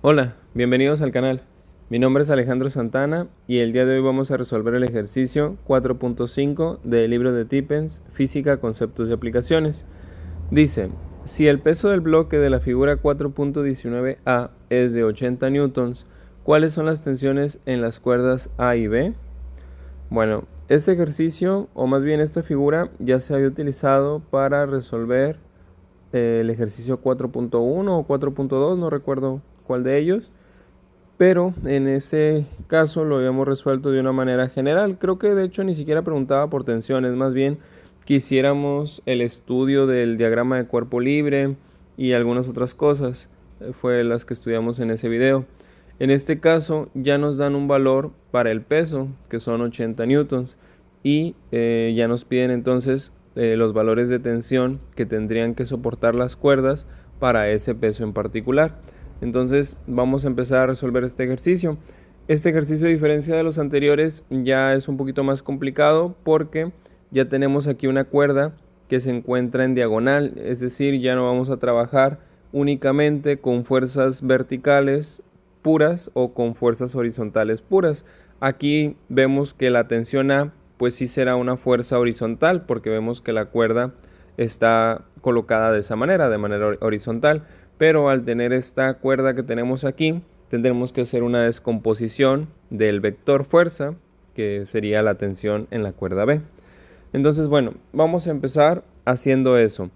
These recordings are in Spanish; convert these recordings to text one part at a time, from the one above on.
Hola, bienvenidos al canal. Mi nombre es Alejandro Santana y el día de hoy vamos a resolver el ejercicio 4.5 del libro de Tippens, Física, Conceptos y Aplicaciones. Dice, si el peso del bloque de la figura 4.19a es de 80 newtons, ¿cuáles son las tensiones en las cuerdas A y B? Bueno, este ejercicio, o más bien esta figura, ya se había utilizado para resolver el ejercicio 4.1 o 4.2, no recuerdo cuál de ellos, pero en ese caso lo habíamos resuelto de una manera general. Creo que de hecho ni siquiera preguntaba por tensiones, más bien quisiéramos el estudio del diagrama de cuerpo libre y algunas otras cosas, fue las que estudiamos en ese video. En este caso ya nos dan un valor para el peso, que son 80 newtons, y ya nos piden entonces los valores de tensión que tendrían que soportar las cuerdas para ese peso en particular. Entonces vamos a empezar a resolver este ejercicio. Este ejercicio, a diferencia de los anteriores, ya es un poquito más complicado porque ya tenemos aquí una cuerda que se encuentra en diagonal, es decir, ya no vamos a trabajar únicamente con fuerzas verticales puras o con fuerzas horizontales puras. Aquí vemos que la tensión A pues sí será una fuerza horizontal, porque vemos que la cuerda está colocada de esa manera, de manera horizontal, pero al tener esta cuerda que tenemos aquí, tendremos que hacer una descomposición del vector fuerza, que sería la tensión en la cuerda B. Entonces, bueno, vamos a empezar haciendo eso.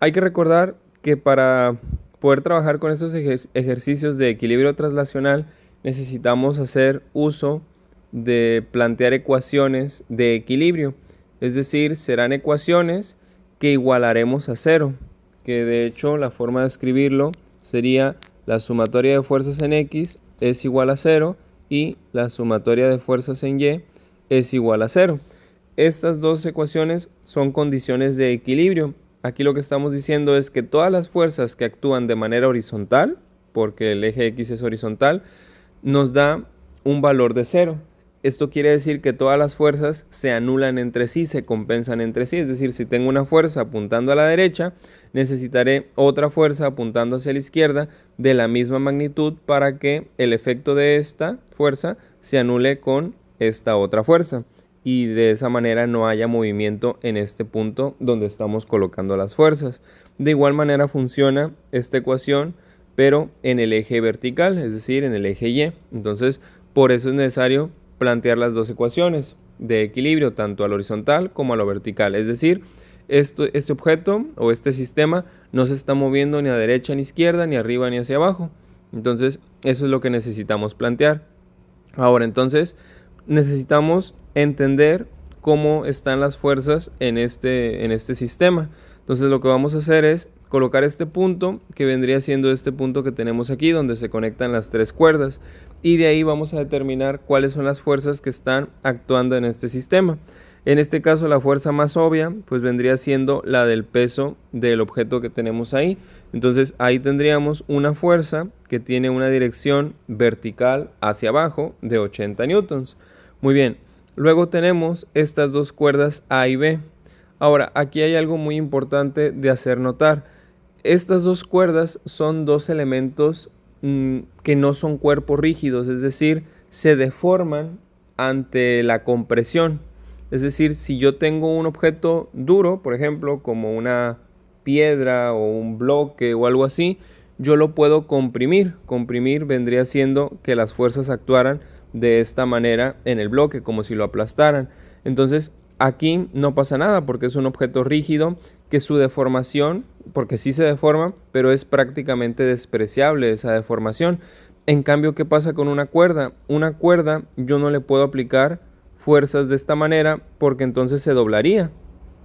Hay que recordar que para poder trabajar con estos ejercicios de equilibrio traslacional necesitamos hacer uso de plantear ecuaciones de equilibrio, es decir, serán ecuaciones que igualaremos a cero, que de hecho la forma de escribirlo sería la sumatoria de fuerzas en X es igual a 0 y la sumatoria de fuerzas en Y es igual a 0. Estas dos ecuaciones son condiciones de equilibrio. Aquí lo que estamos diciendo es que todas las fuerzas que actúan de manera horizontal, porque el eje X es horizontal, nos da un valor de 0. Esto quiere decir que todas las fuerzas se anulan entre sí, se compensan entre sí. Es decir, si tengo una fuerza apuntando a la derecha, necesitaré otra fuerza apuntando hacia la izquierda de la misma magnitud para que el efecto de esta fuerza se anule con esta otra fuerza. Y de esa manera no haya movimiento en este punto donde estamos colocando las fuerzas. De igual manera funciona esta ecuación, pero en el eje vertical, es decir, en el eje Y. Entonces, por eso es necesario plantear las dos ecuaciones de equilibrio, tanto a lo horizontal como a lo vertical. Es decir, este objeto o este sistema no se está moviendo ni a derecha ni a izquierda, ni arriba ni hacia abajo. Entonces, eso es lo que necesitamos plantear. Ahora, entonces, necesitamos entender cómo están las fuerzas en este sistema. Entonces, lo que vamos a hacer es colocar este punto, que vendría siendo este punto que tenemos aquí, donde se conectan las tres cuerdas, y de ahí vamos a determinar cuáles son las fuerzas que están actuando en este sistema. En este caso, la fuerza más obvia pues vendría siendo la del peso del objeto que tenemos ahí. Entonces ahí tendríamos una fuerza que tiene una dirección vertical hacia abajo de 80 newtons. Muy bien, luego tenemos estas dos cuerdas A y B. Ahora, aquí hay algo muy importante de hacer notar. Estas dos cuerdas son dos elementos que no son cuerpos rígidos, es decir, se deforman ante la compresión. Es decir, si yo tengo un objeto duro, por ejemplo, como una piedra o un bloque o algo así, yo lo puedo comprimir. Comprimir vendría siendo que las fuerzas actuaran de esta manera en el bloque, como si lo aplastaran. Entonces, aquí no pasa nada porque es un objeto rígido que su deformación, porque sí se deforma, pero es prácticamente despreciable esa deformación. En cambio, ¿qué pasa con una cuerda? Una cuerda yo no le puedo aplicar fuerzas de esta manera porque entonces se doblaría,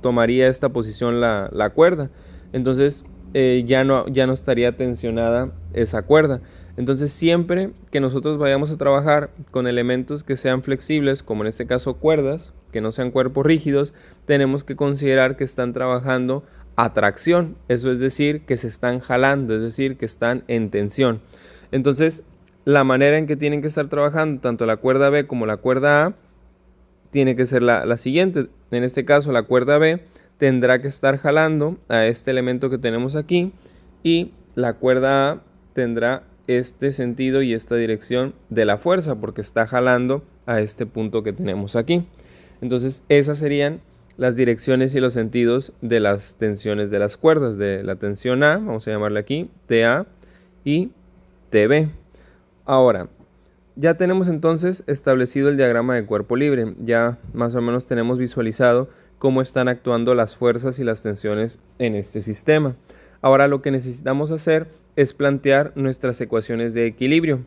tomaría esta posición la cuerda. Entonces ya no estaría tensionada esa cuerda. Entonces siempre que nosotros vayamos a trabajar con elementos que sean flexibles, como en este caso cuerdas, que no sean cuerpos rígidos, tenemos que considerar que están trabajando a tracción. Eso es decir, que se están jalando, es decir, que están en tensión. Entonces, la manera en que tienen que estar trabajando tanto la cuerda B como la cuerda A tiene que ser la siguiente. En este caso, la cuerda B tendrá que estar jalando a este elemento que tenemos aquí y la cuerda A tendrá este sentido y esta dirección de la fuerza, porque está jalando a este punto que tenemos aquí. Entonces esas serían las direcciones y los sentidos de las tensiones de las cuerdas, de la tensión A, vamos a llamarle aquí, TA y TB. Ahora, ya tenemos entonces establecido el diagrama de cuerpo libre, ya más o menos tenemos visualizado cómo están actuando las fuerzas y las tensiones en este sistema. Ahora lo que necesitamos hacer es plantear nuestras ecuaciones de equilibrio,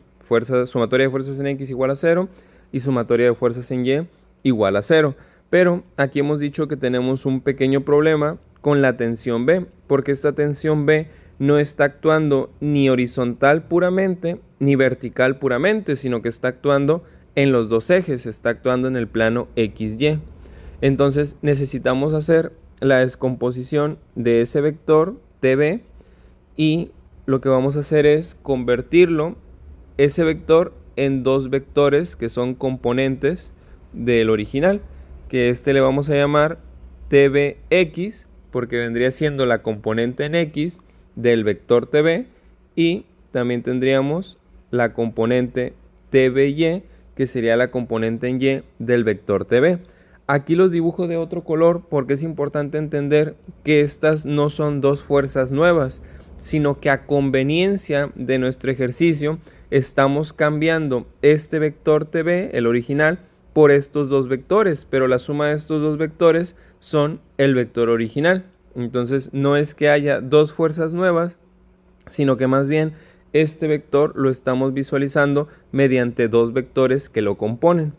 sumatoria de fuerzas en X igual a 0 y sumatoria de fuerzas en Y igual a 0. Pero aquí hemos dicho que tenemos un pequeño problema con la tensión B, porque esta tensión B no está actuando ni horizontal puramente ni vertical puramente, sino que está actuando en los dos ejes, está actuando en el plano XY. Entonces necesitamos hacer la descomposición de ese vector TB y lo que vamos a hacer es convertirlo, ese vector, en dos vectores que son componentes del original, que le vamos a llamar TBX, porque vendría siendo la componente en X del vector TB, y también tendríamos la componente TBY, que sería la componente en Y del vector TB. Aquí los dibujo de otro color porque es importante entender que estas no son dos fuerzas nuevas, sino que a conveniencia de nuestro ejercicio estamos cambiando este vector TB, el original, por estos dos vectores, pero la suma de estos dos vectores son el vector original. Entonces no es que haya dos fuerzas nuevas, sino que más bien este vector lo estamos visualizando mediante dos vectores que lo componen.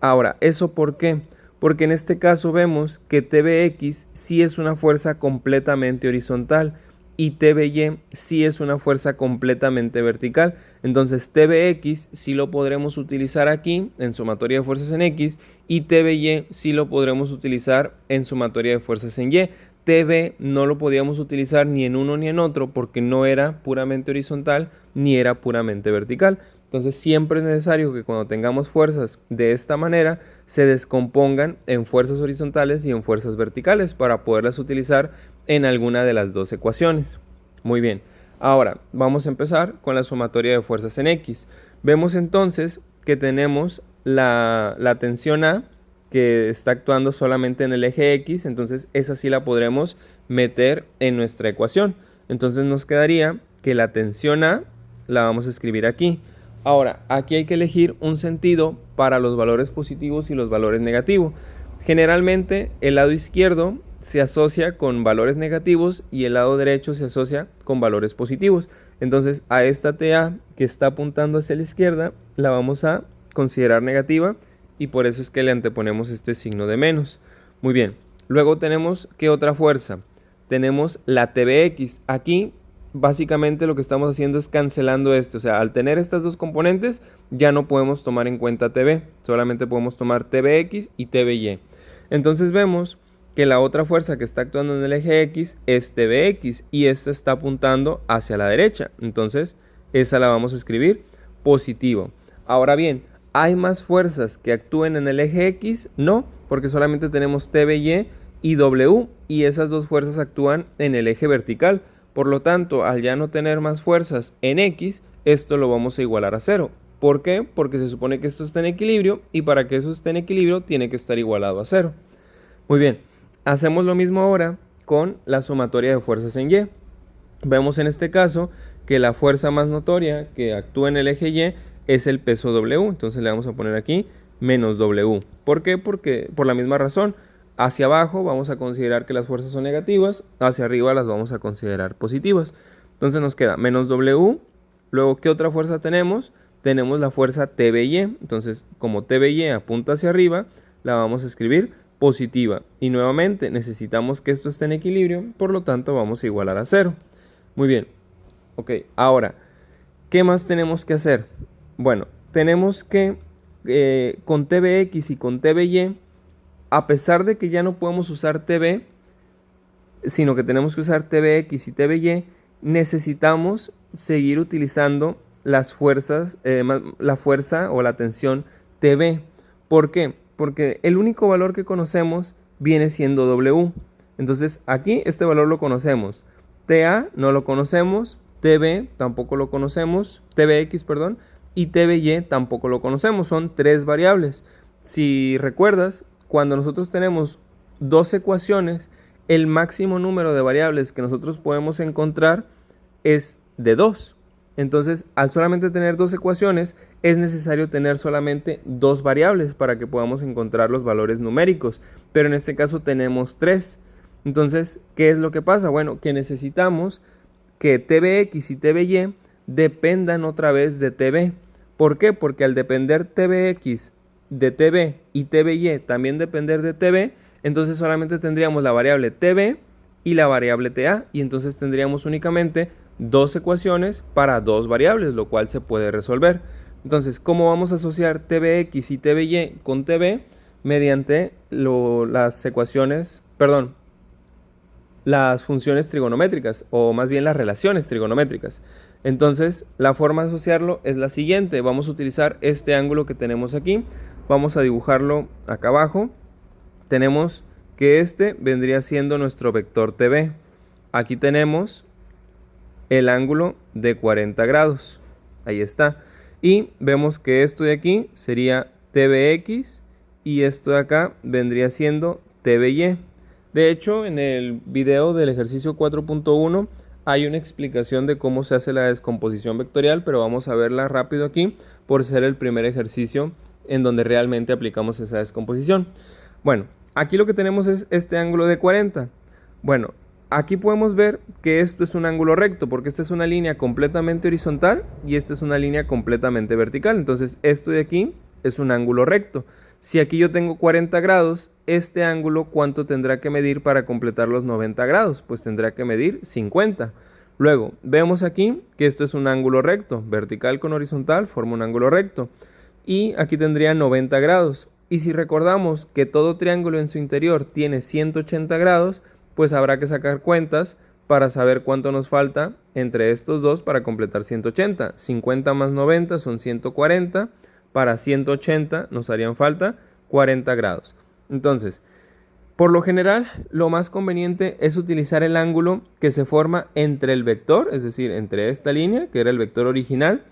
Ahora, ¿eso por qué? Porque en este caso vemos que TBX sí es una fuerza completamente horizontal y TBY sí es una fuerza completamente vertical. Entonces TBX sí lo podremos utilizar aquí en sumatoria de fuerzas en X y TBY sí lo podremos utilizar en sumatoria de fuerzas en Y. TB no lo podíamos utilizar ni en uno ni en otro porque no era puramente horizontal ni era puramente vertical. Entonces siempre es necesario que cuando tengamos fuerzas de esta manera se descompongan en fuerzas horizontales y en fuerzas verticales para poderlas utilizar en alguna de las dos ecuaciones. Muy bien, ahora vamos a empezar con la sumatoria de fuerzas en X. Vemos entonces que tenemos la tensión A, que está actuando solamente en el eje X, entonces esa sí la podremos meter en nuestra ecuación. Entonces nos quedaría que la tensión A la vamos a escribir aquí. Ahora, aquí hay que elegir un sentido para los valores positivos y los valores negativos. Generalmente el lado izquierdo se asocia con valores negativos y el lado derecho se asocia con valores positivos. Entonces a esta TA que está apuntando hacia la izquierda la vamos a considerar negativa y por eso es que le anteponemos este signo de menos. Muy bien, luego tenemos ¿qué otra fuerza? Tenemos la TBX. Aquí básicamente lo que estamos haciendo es cancelando esto, o sea, al tener estas dos componentes ya no podemos tomar en cuenta TB, solamente podemos tomar TBX y TBY. Entonces vemos que la otra fuerza que está actuando en el eje X es TBX y esta está apuntando hacia la derecha, entonces esa la vamos a escribir positivo. Ahora bien, ¿hay más fuerzas que actúen en el eje X? No, porque solamente tenemos TBY y W y esas dos fuerzas actúan en el eje vertical. Por lo tanto, al ya no tener más fuerzas en X, esto lo vamos a igualar a 0. ¿Por qué? Porque se supone que esto está en equilibrio y para que eso esté en equilibrio tiene que estar igualado a 0. Muy bien, hacemos lo mismo ahora con la sumatoria de fuerzas en Y. Vemos en este caso que la fuerza más notoria que actúa en el eje Y es el peso W. Entonces le vamos a poner aquí menos W. ¿Por qué? Porque por la misma razón. Hacia abajo vamos a considerar que las fuerzas son negativas, hacia arriba las vamos a considerar positivas. Entonces nos queda menos W. Luego, ¿qué otra fuerza tenemos? Tenemos la fuerza TBY. Entonces, como TBY apunta hacia arriba, la vamos a escribir positiva. Y nuevamente necesitamos que esto esté en equilibrio, por lo tanto vamos a igualar a 0. Muy bien. Ok, ahora, ¿qué más tenemos que hacer? Bueno, tenemos que con TBX y con TBY, a pesar de que ya no podemos usar TB, sino que tenemos que usar TBX y TBY, necesitamos seguir utilizando las fuerzas, la fuerza o la tensión TB. ¿Por qué? Porque el único valor que conocemos viene siendo W. Entonces aquí este valor lo conocemos. TA no lo conocemos, TB tampoco lo conocemos, TBX, perdón, y TBY tampoco lo conocemos, son tres variables. Si recuerdas, cuando nosotros tenemos dos ecuaciones, el máximo número de variables que nosotros podemos encontrar es de 2. Entonces, al solamente tener dos ecuaciones, es necesario tener solamente dos variables para que podamos encontrar los valores numéricos. Pero en este caso tenemos 3. Entonces, ¿qué es lo que pasa? Bueno, que necesitamos que TBX y TBY dependan otra vez de TB. ¿Por qué? Porque al depender TBX de TB y TBY también depender de TB, entonces solamente tendríamos la variable TB y la variable TA, y entonces tendríamos únicamente dos ecuaciones para dos variables, lo cual se puede resolver. Entonces, ¿cómo vamos a asociar TBX y TBY con TB? Mediante las ecuaciones, perdón, las funciones trigonométricas, o más bien las relaciones trigonométricas. Entonces, la forma de asociarlo es la siguiente. Vamos a utilizar este ángulo que tenemos aquí. Vamos a dibujarlo acá abajo. Tenemos que este vendría siendo nuestro vector TB. Aquí tenemos el ángulo de 40 grados. Ahí está. Y vemos que esto de aquí sería TBX y esto de acá vendría siendo TBY. De hecho, en el video del ejercicio 4.1 hay una explicación de cómo se hace la descomposición vectorial, pero vamos a verla rápido aquí por ser el primer ejercicio en donde realmente aplicamos esa descomposición. Bueno, aquí lo que tenemos es este ángulo de 40. Bueno, aquí podemos ver que esto es un ángulo recto, porque esta es una línea completamente horizontal y esta es una línea completamente vertical. Entonces, esto de aquí es un ángulo recto. Si aquí yo tengo 40 grados, este ángulo, ¿cuánto tendrá que medir para completar los 90 grados? Pues tendrá que medir 50. Luego, vemos aquí que esto es un ángulo recto. Vertical con horizontal forma un ángulo recto. Y aquí tendría 90 grados. Y si recordamos que todo triángulo en su interior tiene 180 grados, pues habrá que sacar cuentas para saber cuánto nos falta entre estos dos para completar 180. 50 más 90 son 140. Para 180 nos harían falta 40 grados. Entonces, por lo general, lo más conveniente es utilizar el ángulo que se forma entre el vector, es decir, entre esta línea, que era el vector original,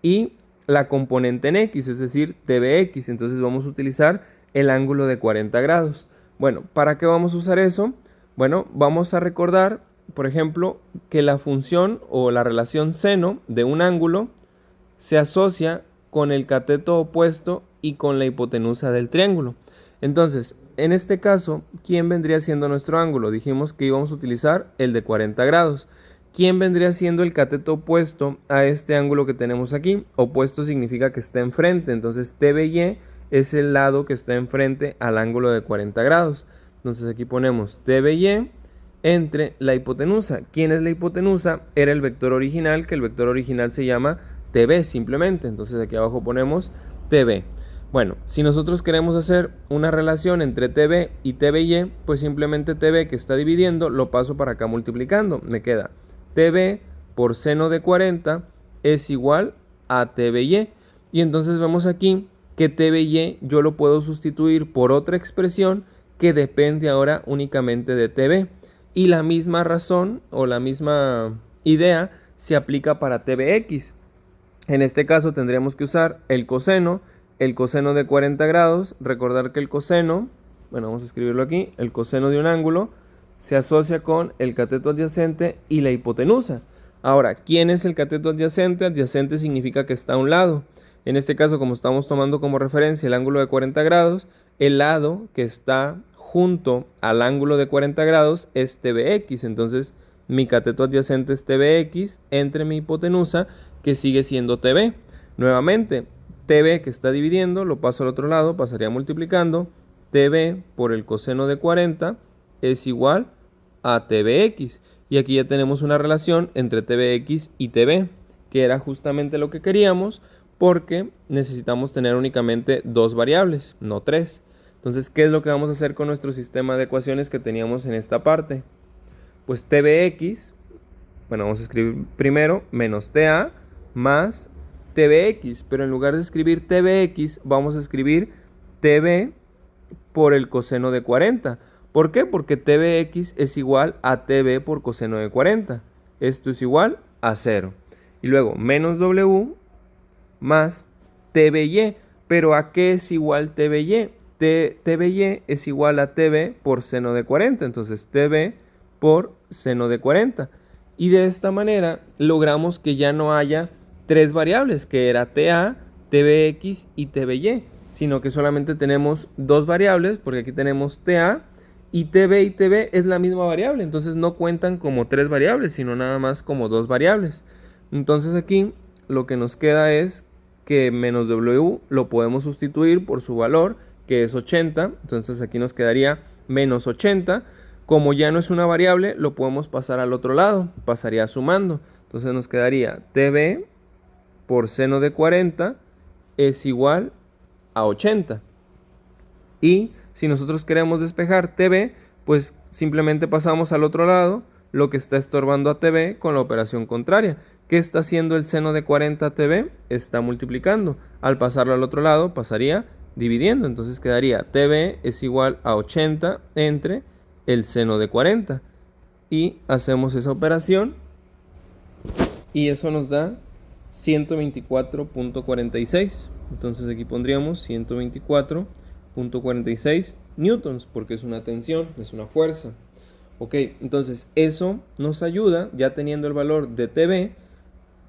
y la componente en X, es decir, TBX. Entonces vamos a utilizar el ángulo de 40 grados. Bueno, ¿para qué vamos a usar eso? Bueno, vamos a recordar, por ejemplo, que la función o la relación seno de un ángulo se asocia con el cateto opuesto y con la hipotenusa del triángulo. Entonces, en este caso, ¿quién vendría siendo nuestro ángulo? Dijimos que íbamos a utilizar el de 40 grados. ¿Quién vendría siendo el cateto opuesto a este ángulo que tenemos aquí? Opuesto significa que está enfrente, entonces TBY es el lado que está enfrente al ángulo de 40 grados. Entonces aquí ponemos TBY entre la hipotenusa. ¿Quién es la hipotenusa? Era el vector original, que el vector original se llama TB simplemente. Entonces aquí abajo ponemos TB. Bueno, si nosotros queremos hacer una relación entre TB y TBY, pues simplemente TB que está dividiendo lo paso para acá multiplicando. Me queda TB por seno de 40 es igual a TBY. Y entonces vemos aquí que TBY yo lo puedo sustituir por otra expresión que depende ahora únicamente de TB. Y la misma razón o la misma idea se aplica para TBX. En este caso tendríamos que usar el coseno de 40 grados. Recordar que el coseno, bueno, vamos a escribirlo aquí, el coseno de un ángulo se asocia con el cateto adyacente y la hipotenusa. Ahora, ¿quién es el cateto adyacente? Adyacente significa que está a un lado. En este caso, como estamos tomando como referencia el ángulo de 40 grados, el lado que está junto al ángulo de 40 grados es TBX. Entonces, mi cateto adyacente es TBX entre mi hipotenusa, que sigue siendo TB. Nuevamente, TB que está dividiendo, lo paso al otro lado, pasaría multiplicando. TB por el coseno de 40 es igual a TBX. Y aquí ya tenemos una relación entre TBX y TB, que era justamente lo que queríamos, porque necesitamos tener únicamente dos variables, no tres. Entonces, ¿qué es lo que vamos a hacer con nuestro sistema de ecuaciones que teníamos en esta parte? Pues TBX, bueno, vamos a escribir primero menos TA más TBX, pero en lugar de escribir TBX, vamos a escribir TB por el coseno de 40. ¿Por qué? Porque TBX es igual a TB por coseno de 40. Esto es igual a 0. Y luego menos W más TBY. ¿Pero a qué es igual TBY? TBY es igual a TB por seno de 40. Entonces TB por seno de 40. Y de esta manera logramos que ya no haya tres variables, que era TA, TBX y TBY, sino que solamente tenemos dos variables, porque aquí tenemos TA y TB es la misma variable, entonces no cuentan como tres variables, sino nada más como dos variables. Entonces aquí lo que nos queda es que menos W lo podemos sustituir por su valor, que es 80, entonces aquí nos quedaría menos 80. Como ya no es una variable, lo podemos pasar al otro lado, pasaría sumando. Entonces nos quedaría TB por seno de 40 es igual a 80. Y si nosotros queremos despejar TB, pues simplemente pasamos al otro lado lo que está estorbando a TB con la operación contraria. ¿Qué está haciendo el seno de 40 a TB? Está multiplicando. Al pasarlo al otro lado, pasaría dividiendo. Entonces quedaría TB es igual a 80 entre el seno de 40. Y hacemos esa operación y eso nos da 124.46. Entonces aquí pondríamos 124.46 newtons, porque es una tensión, es una fuerza. Ok, entonces eso nos ayuda, ya teniendo el valor de TB,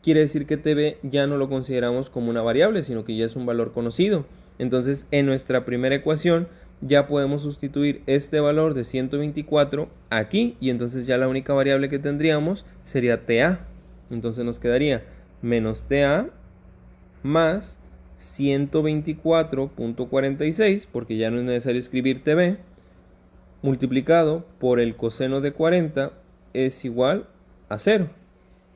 quiere decir que TB ya no lo consideramos como una variable, sino que ya es un valor conocido. Entonces en nuestra primera ecuación ya podemos sustituir este valor de 124 aquí, y entonces ya la única variable que tendríamos sería TA. Entonces nos quedaría menos TA más 124.46, porque ya no es necesario escribir TB, multiplicado por el coseno de 40 es igual a 0.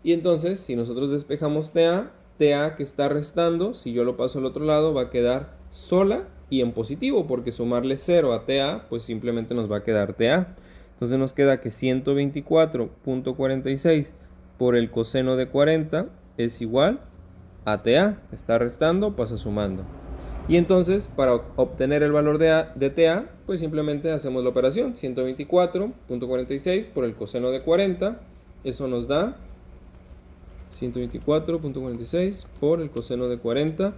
Y entonces, si nosotros despejamos TA que está restando, si yo lo paso al otro lado, va a quedar sola y en positivo, porque sumarle 0 a TA, pues simplemente nos va a quedar TA. Entonces nos queda que 124.46 por el coseno de 40 es igual a TA. Está restando, pasa sumando. Y entonces, para obtener el valor de TA, pues simplemente hacemos la operación. 124.46 por el coseno de 40. Eso nos da 124.46 por el coseno de 40.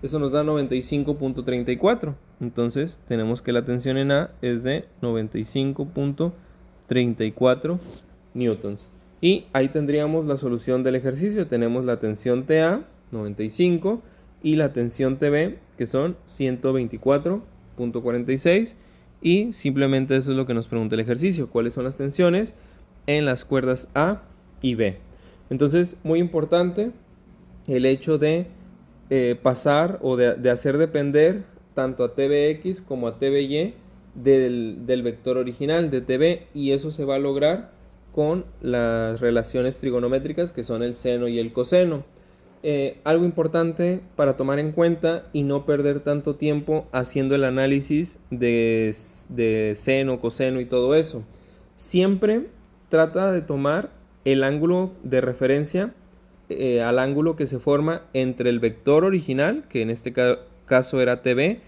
Eso nos da 95.34. Entonces, tenemos que la tensión en A es de 95.34 newtons. Y ahí tendríamos la solución del ejercicio. Tenemos la tensión TA, 95, y la tensión TB, que son 124.46, y simplemente eso es lo que nos pregunta el ejercicio: ¿cuáles son las tensiones en las cuerdas A y B? Entonces, muy importante el hecho de pasar o de hacer depender tanto a TBX como a TBY del vector original de TB, y eso se va a lograr con las relaciones trigonométricas que son el seno y el coseno. Algo importante para tomar en cuenta y no perder tanto tiempo haciendo el análisis de seno, coseno y todo eso. Siempre trata de tomar el ángulo de referencia al ángulo que se forma entre el vector original, que en este caso era TB,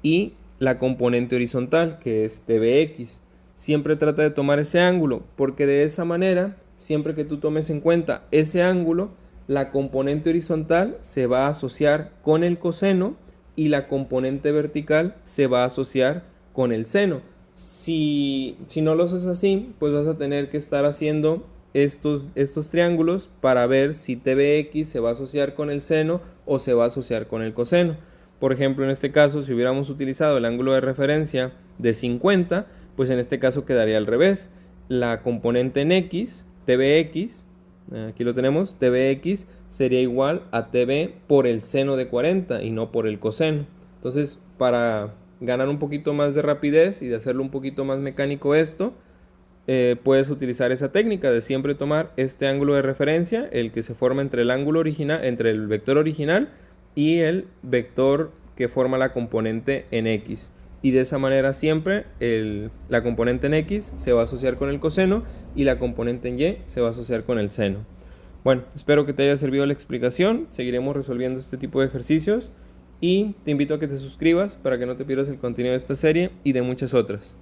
y la componente horizontal, que es TBX. Siempre trata de tomar ese ángulo, porque de esa manera, siempre que tú tomes en cuenta ese ángulo, la componente horizontal se va a asociar con el coseno y la componente vertical se va a asociar con el seno. Si no lo haces así, pues vas a tener que estar haciendo estos triángulos para ver si TBX se va a asociar con el seno o se va a asociar con el coseno. Por ejemplo, en este caso, si hubiéramos utilizado el ángulo de referencia de 50, pues en este caso quedaría al revés. La componente en X, TBX, aquí lo tenemos, TBX sería igual a TB por el seno de 40 y no por el coseno. Entonces, para ganar un poquito más de rapidez y de hacerlo un poquito más mecánico esto, puedes utilizar esa técnica de siempre tomar este ángulo de referencia, el que se forma entre el ángulo original, entre el vector original y el vector que forma la componente en X. Y de esa manera siempre la componente en X se va a asociar con el coseno y la componente en Y se va a asociar con el seno. Bueno, espero que te haya servido la explicación. Seguiremos resolviendo este tipo de ejercicios y te invito a que te suscribas para que no te pierdas el contenido de esta serie y de muchas otras.